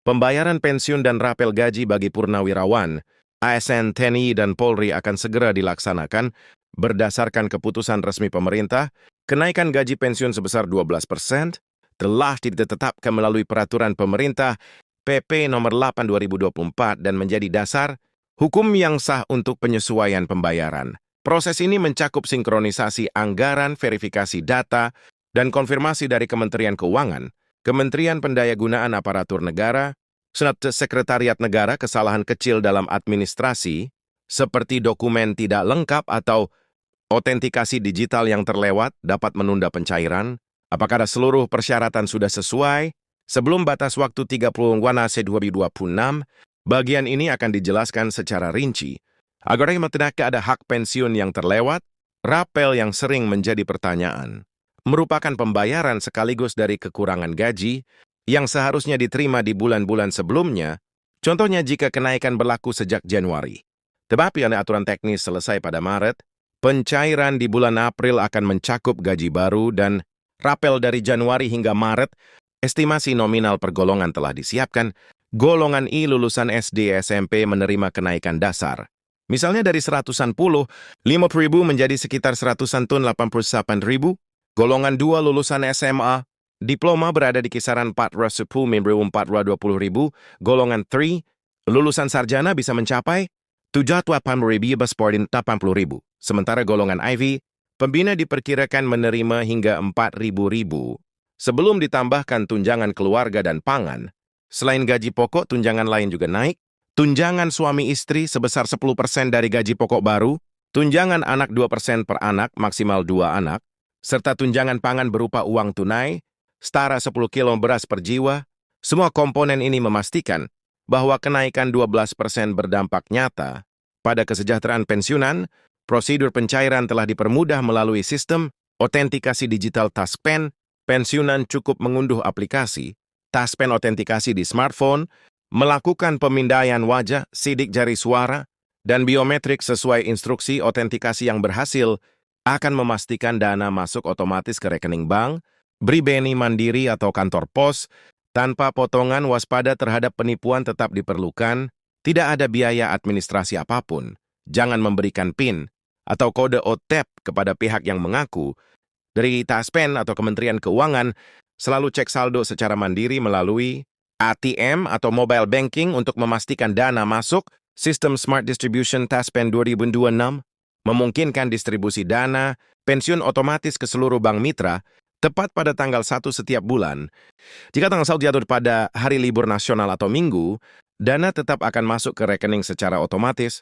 Pembayaran pensiun dan rapel gaji bagi purnawirawan, ASN, TNI, dan Polri akan segera dilaksanakan berdasarkan keputusan resmi pemerintah. Kenaikan gaji pensiun sebesar 12% telah ditetapkan melalui peraturan pemerintah PP nomor 8 2024 dan menjadi dasar hukum yang sah untuk penyesuaian pembayaran. Proses ini mencakup sinkronisasi anggaran, verifikasi data, dan konfirmasi dari Kementerian Keuangan, Kementerian Pendayagunaan Aparatur Negara, Sekretariat Negara. Kesalahan kecil dalam administrasi, seperti dokumen tidak lengkap atau autentikasi digital yang terlewat, dapat menunda pencairan. Apakah seluruh persyaratan sudah sesuai? Sebelum batas waktu 30 Wanase 2026, bagian ini akan dijelaskan secara rinci. Agar tidak ada hak pensiun yang terlewat, rapel yang sering menjadi pertanyaan merupakan pembayaran sekaligus dari kekurangan gaji yang seharusnya diterima di bulan-bulan sebelumnya, contohnya jika kenaikan berlaku sejak Januari. Tetapi aturan teknis selesai pada Maret, pencairan di bulan April akan mencakup gaji baru dan rapel dari Januari hingga Maret. Estimasi nominal per golongan telah disiapkan. Golongan I lulusan SD SMP menerima kenaikan dasar. Misalnya dari 150.000 menjadi sekitar 188.000. Golongan 2 lulusan SMA, diploma berada di kisaran 410.000 420.000. Golongan 3, lulusan sarjana bisa mencapai 780.000 80.000. Sementara golongan IV, pembina diperkirakan menerima hingga 4.000. Sebelum ditambahkan tunjangan keluarga dan pangan, selain gaji pokok, tunjangan lain juga naik. Tunjangan suami istri sebesar 10% dari gaji pokok baru, tunjangan anak 2% per anak, maksimal 2 anak, serta tunjangan pangan berupa uang tunai, setara 10 kilo beras per jiwa. Semua komponen ini memastikan bahwa kenaikan 12% berdampak nyata pada kesejahteraan pensiunan. Prosedur pencairan telah dipermudah melalui sistem autentikasi digital Taspen. Pensiunan cukup mengunduh aplikasi Taspen autentikasi di smartphone, melakukan pemindaian wajah, sidik jari suara, dan biometrik sesuai instruksi. Autentikasi yang berhasil akan memastikan dana masuk otomatis ke rekening bank, BRI, Mandiri, atau kantor pos, tanpa potongan. Waspada terhadap penipuan tetap diperlukan. Tidak ada biaya administrasi apapun. Jangan memberikan PIN atau kode OTP kepada pihak yang mengaku. Dari Taspen atau Kementerian Keuangan, selalu cek saldo secara mandiri melalui ATM atau mobile banking untuk memastikan dana masuk. Sistem Smart Distribution Taspen 2026 memungkinkan distribusi dana pensiun otomatis ke seluruh bank mitra tepat pada tanggal 1 setiap bulan. Jika tanggal saldo jatuh pada hari libur nasional atau minggu, dana tetap akan masuk ke rekening secara otomatis.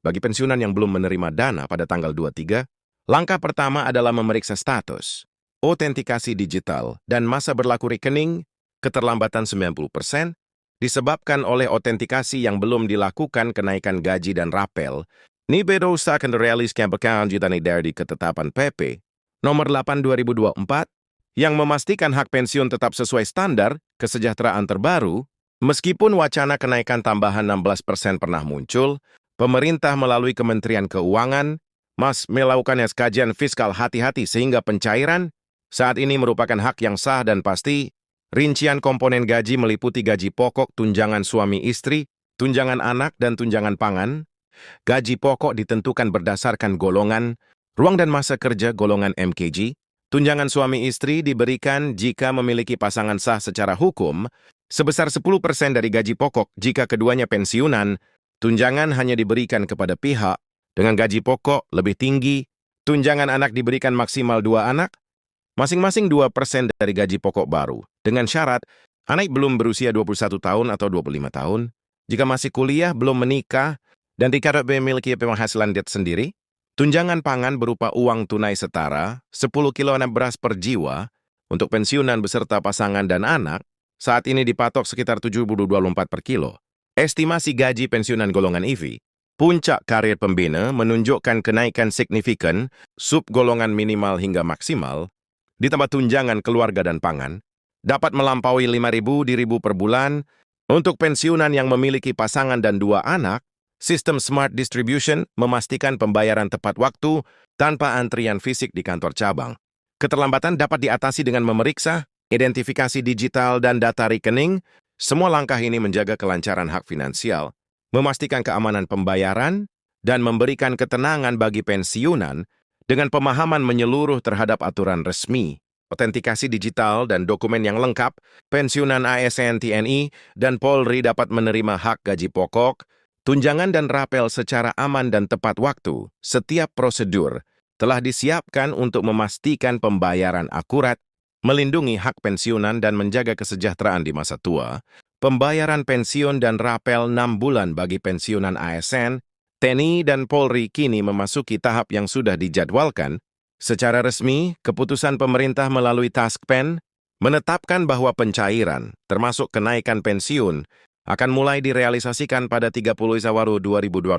Bagi pensiunan yang belum menerima dana pada tanggal 23, langkah pertama adalah memeriksa status, autentikasi digital, dan masa berlaku rekening. Keterlambatan 90% disebabkan oleh autentikasi yang belum dilakukan. Kenaikan gaji dan rapel ni berdasarkan realiskan berkelanjutan dari ketetapan PP nomor 8 2024 yang memastikan hak pensiun tetap sesuai standar kesejahteraan terbaru. Meskipun wacana kenaikan tambahan 16% pernah muncul, pemerintah melalui Kementerian Keuangan melakukan kajian fiskal hati-hati sehingga pencairan saat ini merupakan hak yang sah dan pasti. Rincian komponen gaji meliputi gaji pokok, tunjangan suami istri, tunjangan anak, dan tunjangan pangan. Gaji pokok ditentukan berdasarkan golongan, ruang dan masa kerja golongan MKG. Tunjangan suami istri diberikan jika memiliki pasangan sah secara hukum, sebesar 10% dari gaji pokok. Jika keduanya pensiunan, tunjangan hanya diberikan kepada pihak dengan gaji pokok lebih tinggi. Tunjangan anak diberikan maksimal 2 anak, masing-masing 2% dari gaji pokok baru. Dengan syarat, anak belum berusia 21 tahun atau 25 tahun, jika masih kuliah, belum menikah, dan tidak memiliki penghasilan sendiri. Tunjangan pangan berupa uang tunai setara 10 kilogram beras per jiwa untuk pensiunan beserta pasangan dan anak, saat ini dipatok sekitar 7,24 per kilo. Estimasi gaji pensiunan golongan IV. Puncak karir pembina menunjukkan kenaikan signifikan sub golongan minimal hingga maksimal, ditambah tunjangan keluarga dan pangan, dapat melampaui 5.000 per bulan. Untuk pensiunan yang memiliki pasangan dan 2 anak, sistem Smart Distribution memastikan pembayaran tepat waktu tanpa antrian fisik di kantor cabang. Keterlambatan dapat diatasi dengan memeriksa identifikasi digital dan data rekening. Semua langkah ini menjaga kelancaran hak finansial, memastikan keamanan pembayaran, dan memberikan ketenangan bagi pensiunan dengan pemahaman menyeluruh terhadap aturan resmi, otentikasi digital dan dokumen yang lengkap. Pensiunan ASN TNI dan Polri dapat menerima hak gaji pokok, tunjangan dan rapel secara aman dan tepat waktu. Setiap prosedur telah disiapkan untuk memastikan pembayaran akurat, melindungi hak pensiunan dan menjaga kesejahteraan di masa tua. Pembayaran pensiun dan rapel 6 bulan bagi pensiunan ASN, TNI dan Polri kini memasuki tahap yang sudah dijadwalkan. Secara resmi, keputusan pemerintah melalui Taskpen menetapkan bahwa pencairan, termasuk kenaikan pensiun, akan mulai direalisasikan pada 30 Sawaru 2026.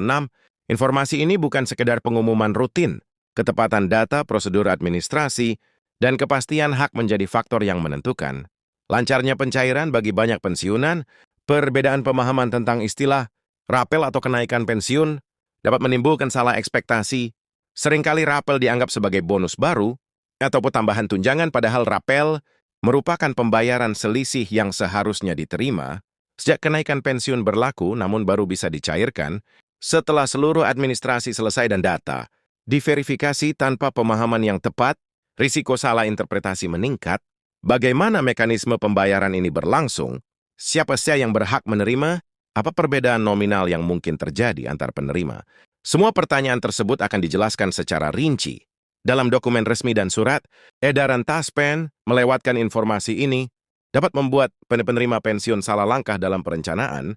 Informasi ini bukan sekedar pengumuman rutin. Ketepatan data, prosedur administrasi, dan kepastian hak menjadi faktor yang menentukan. Lancarnya pencairan bagi banyak pensiunan, perbedaan pemahaman tentang istilah rapel atau kenaikan pensiun dapat menimbulkan salah ekspektasi. Seringkali rapel dianggap sebagai bonus baru ataupun tambahan tunjangan, padahal rapel merupakan pembayaran selisih yang seharusnya diterima sejak kenaikan pensiun berlaku namun baru bisa dicairkan setelah seluruh administrasi selesai dan data diverifikasi. Tanpa pemahaman yang tepat, risiko salah interpretasi meningkat. Bagaimana mekanisme pembayaran ini berlangsung? Siapa saja yang berhak menerima? Apa perbedaan nominal yang mungkin terjadi antar penerima? Semua pertanyaan tersebut akan dijelaskan secara rinci dalam dokumen resmi dan surat edaran Taspen. Melewatkan informasi ini dapat membuat penerima pensiun salah langkah dalam perencanaan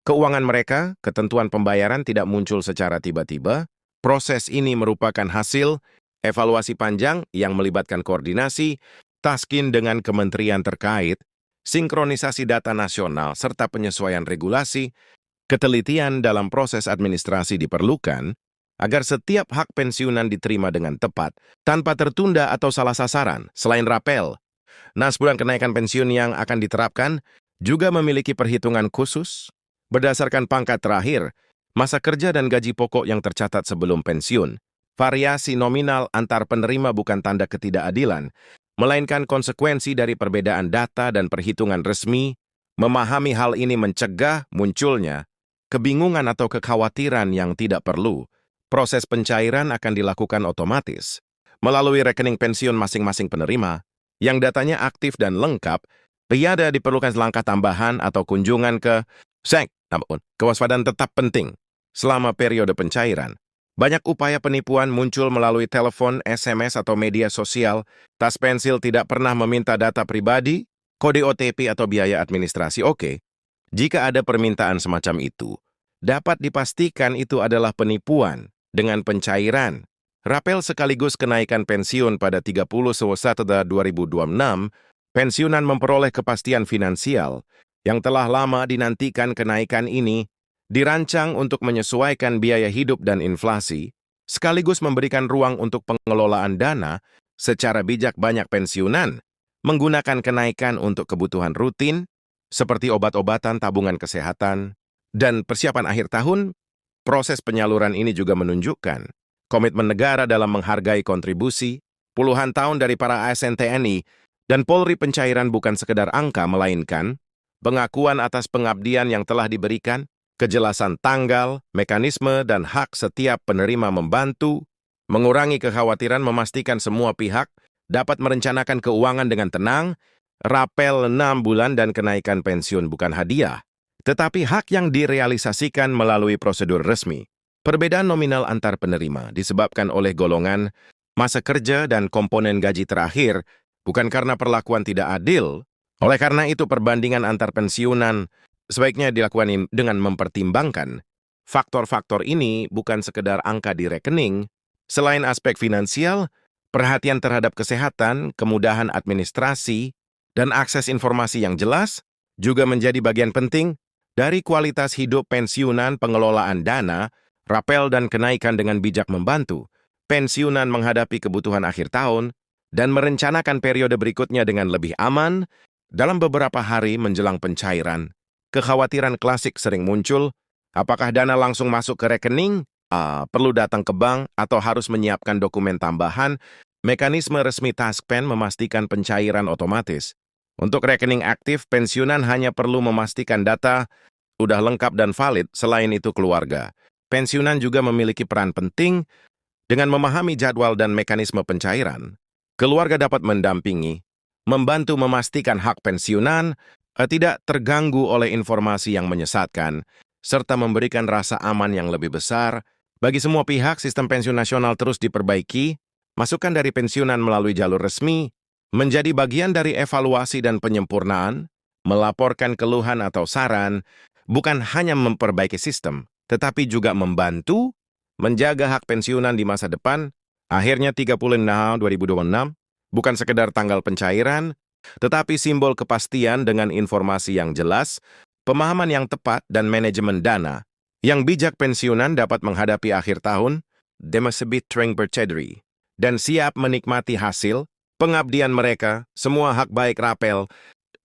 keuangan mereka. Ketentuan pembayaran tidak muncul secara tiba-tiba. Proses ini merupakan hasil evaluasi panjang yang melibatkan koordinasi, taskin dengan kementerian terkait, sinkronisasi data nasional, serta penyesuaian regulasi. Ketelitian dalam proses administrasi diperlukan agar setiap hak pensiunan diterima dengan tepat, tanpa tertunda atau salah sasaran. Selain rapel, bulan kenaikan pensiun yang akan diterapkan juga memiliki perhitungan khusus berdasarkan pangkat terakhir, masa kerja dan gaji pokok yang tercatat sebelum pensiun. Variasi nominal antar penerima bukan tanda ketidakadilan, melainkan konsekuensi dari perbedaan data dan perhitungan resmi. Memahami hal ini mencegah munculnya kebingungan atau kekhawatiran yang tidak perlu. Proses pencairan akan dilakukan otomatis melalui rekening pensiun masing-masing penerima yang datanya aktif dan lengkap. Tiada diperlukan langkah tambahan atau kunjungan ke SEK. Namun, kewaspadaan tetap penting selama periode pencairan. Banyak upaya penipuan muncul melalui telepon, SMS, atau media sosial. Taspensil tidak pernah meminta data pribadi, kode OTP, atau biaya administrasi. Oke, jika ada permintaan semacam itu, dapat dipastikan itu adalah penipuan. Dengan pencairan rapel sekaligus kenaikan pensiun pada 30 Sawaru 2026, pensiunan memperoleh kepastian finansial yang telah lama dinantikan. Kenaikan ini dirancang untuk menyesuaikan biaya hidup dan inflasi, sekaligus memberikan ruang untuk pengelolaan dana secara bijak. Banyak pensiunan menggunakan kenaikan untuk kebutuhan rutin, seperti obat-obatan, tabungan kesehatan, dan persiapan akhir tahun. Proses penyaluran ini juga menunjukkan komitmen negara dalam menghargai kontribusi puluhan tahun dari para ASN TNI dan Polri. Pencairan bukan sekedar angka, melainkan pengakuan atas pengabdian yang telah diberikan. Kejelasan tanggal, mekanisme, dan hak setiap penerima membantu mengurangi kekhawatiran, memastikan semua pihak dapat merencanakan keuangan dengan tenang. Rapel 6 bulan dan kenaikan pensiun bukan hadiah, tetapi hak yang direalisasikan melalui prosedur resmi. Perbedaan nominal antar penerima disebabkan oleh golongan, masa kerja, dan komponen gaji terakhir, bukan karena perlakuan tidak adil. Oleh karena itu, perbandingan antar pensiunan sebaiknya dilakukan dengan mempertimbangkan faktor-faktor ini, bukan sekedar angka di rekening. Selain aspek finansial, perhatian terhadap kesehatan, kemudahan administrasi, dan akses informasi yang jelas juga menjadi bagian penting dari kualitas hidup pensiunan. Pengelolaan dana, rapel, dan kenaikan dengan bijak membantu pensiunan menghadapi kebutuhan akhir tahun dan merencanakan periode berikutnya dengan lebih aman. Dalam beberapa hari menjelang pencairan, kekhawatiran klasik sering muncul. Apakah dana langsung masuk ke rekening? Perlu datang ke bank atau harus menyiapkan dokumen tambahan? Mekanisme resmi Taspen memastikan pencairan otomatis Untuk rekening aktif, pensiunan hanya perlu memastikan data udah lengkap dan valid. Selain itu keluarga. Pensiunan juga memiliki peran penting dengan memahami jadwal dan mekanisme pencairan. Keluarga dapat mendampingi, membantu memastikan hak pensiunan tidak terganggu oleh informasi yang menyesatkan, serta memberikan rasa aman yang lebih besar. Bagi semua pihak, sistem pensiun nasional terus diperbaiki, masukan dari pensiunan melalui jalur resmi, menjadi bagian dari evaluasi dan penyempurnaan, melaporkan keluhan atau saran, bukan hanya memperbaiki sistem, tetapi juga membantu menjaga hak pensiunan di masa depan. Akhirnya 30 2026 bukan sekedar tanggal pencairan, tetapi simbol kepastian dengan informasi yang jelas, pemahaman yang tepat, dan manajemen dana yang bijak. Pensiunan dapat menghadapi akhir tahun, demasebit tring bercedri, dan siap menikmati hasil pengabdian mereka. Semua hak baik rapel,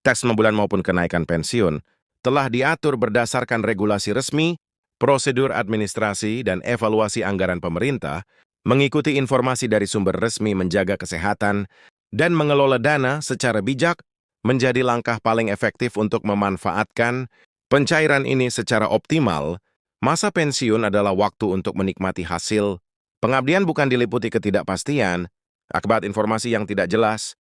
tes 6 bulan maupun kenaikan pensiun, telah diatur berdasarkan regulasi resmi, prosedur administrasi, dan evaluasi anggaran pemerintah, mengikuti informasi dari sumber resmi, menjaga kesehatan, dan mengelola dana secara bijak menjadi langkah paling efektif untuk memanfaatkan pencairan ini secara optimal. Masa pensiun adalah waktu untuk menikmati hasil pengabdian, bukan diliputi ketidakpastian akibat informasi yang tidak jelas.